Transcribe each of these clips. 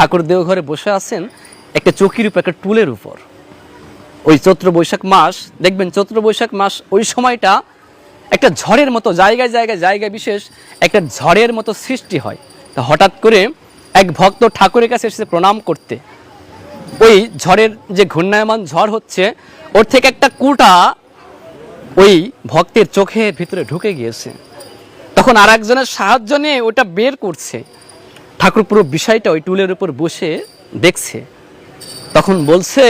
ঠাকুর দেওঘরে বসে আছেন একটা চৌকির উপর, একটা টুলের উপর। ওই চৈত্র বৈশাখ মাস, দেখবেন চৈত্র বৈশাখ মাস ওই সময়টা একটা ঝড়ের মতো জায়গায় জায়গায় জায়গায় বিশেষ একটা ঝড়ের মতো সৃষ্টি হয়। তা হঠাৎ করে এক ভক্ত ঠাকুরের কাছে এসেছে প্রণাম করতে। ওই ঝড়ের যে ঘূর্ণায়মান ঝড় হচ্ছে, ওর থেকে একটা কুটা ওই ভক্তের চোখের ভিতরে ঢুকে গিয়েছে। তখন আর একজনের সাহায্য নিয়ে ওটা বের করছে। ঠাকুর পুরো বিষয়টা ওই টুলের উপর বসে দেখছে। তখন বলছে,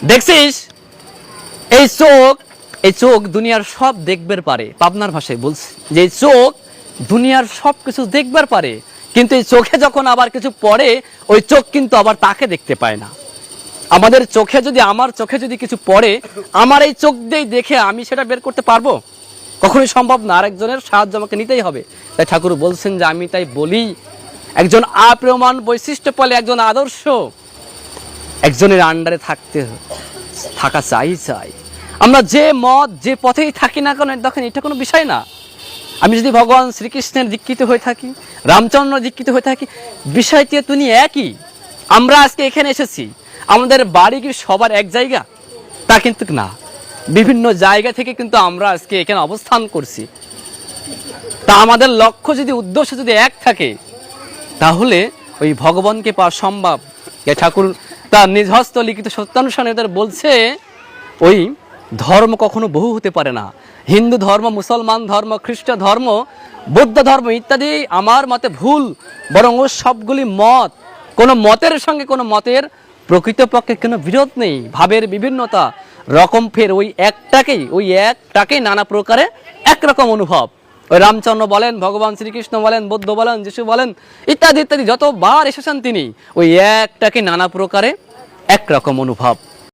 দেখছিস এই চোখ দুনিয়ার সব দেখবার পারে। পাবনার ভাষায় বলছে যে এই চোখ দুনিয়ার সব কিছু দেখবার পারে, কিন্তু এই চোখে যখন আবার কিছু পড়ে, ওই চোখ কিন্তু আবার তাকে দেখতে পায় না। আমাদের চোখে যদি, আমার চোখে যদি কিছু পড়ে, আমার এই চোখ দিয়েই দেখে আমি সেটা বের করতে পারবো? কখনোই সম্ভব না। আরেকজনের সাহায্য আমাকে নিতেই হবে। তাই ঠাকুর বলছেন যে আমি তাই বলি, একজন আপ্রমাণ বৈশিষ্ট্য বলে একজন আদর্শ একজনের আন্ডারে থাকা চাই। আমরা যে মত যে পথেই থাকি না কেন, দেখেন এটা কোনো বিষয় না। আমি যদি ভগবান শ্রীকৃষ্ণের দীক্ষিত হয়ে থাকি, রামচন্দ্র দীক্ষিত হয়ে থাকি, বিষয়টি তিনি একই। আমরা আজকে এখানে এসেছি, আমাদের বাড়ি কি সবার এক জায়গা? তা কিন্তু না, বিভিন্ন জায়গা থেকে কিন্তু আমরা আজকে এখানে অবস্থান করছি। তা আমাদের লক্ষ্য যদি, উদ্দেশ্য যদি এক থাকে, তাহলে ওই ভগবানকে পাওয়া সম্ভব। ঠাকুর তার নিজ হস্ত লিখিত সত্যানুষ্ঠানে বলছে, ওই ধর্ম কখনো বহু হতে পারে না। হিন্দু ধর্ম, মুসলমান ধর্ম, খ্রিস্ট ধর্ম, বৌদ্ধ ধর্ম ইত্যাদি আমার মতে ভুল। বরং ও সবগুলি মত, কোনো মতের সঙ্গে কোনো মতের প্রকৃতপক্ষে কোনো বিরোধ নেই। ভাবের বিভিন্নতা রকম, ফের ওই একটাকেই নানা প্রকারে একরকম অনুভব। ওই রামচন্দ্র বলেন, ভগবান শ্রীকৃষ্ণ বলেন, বৌদ্ধ বলেন, যিশু বলেন, ইত্যাদি ইত্যাদি যতবার এসেছেন তিনি ওই একটাকে নানা প্রকারে একরকম অনুভব।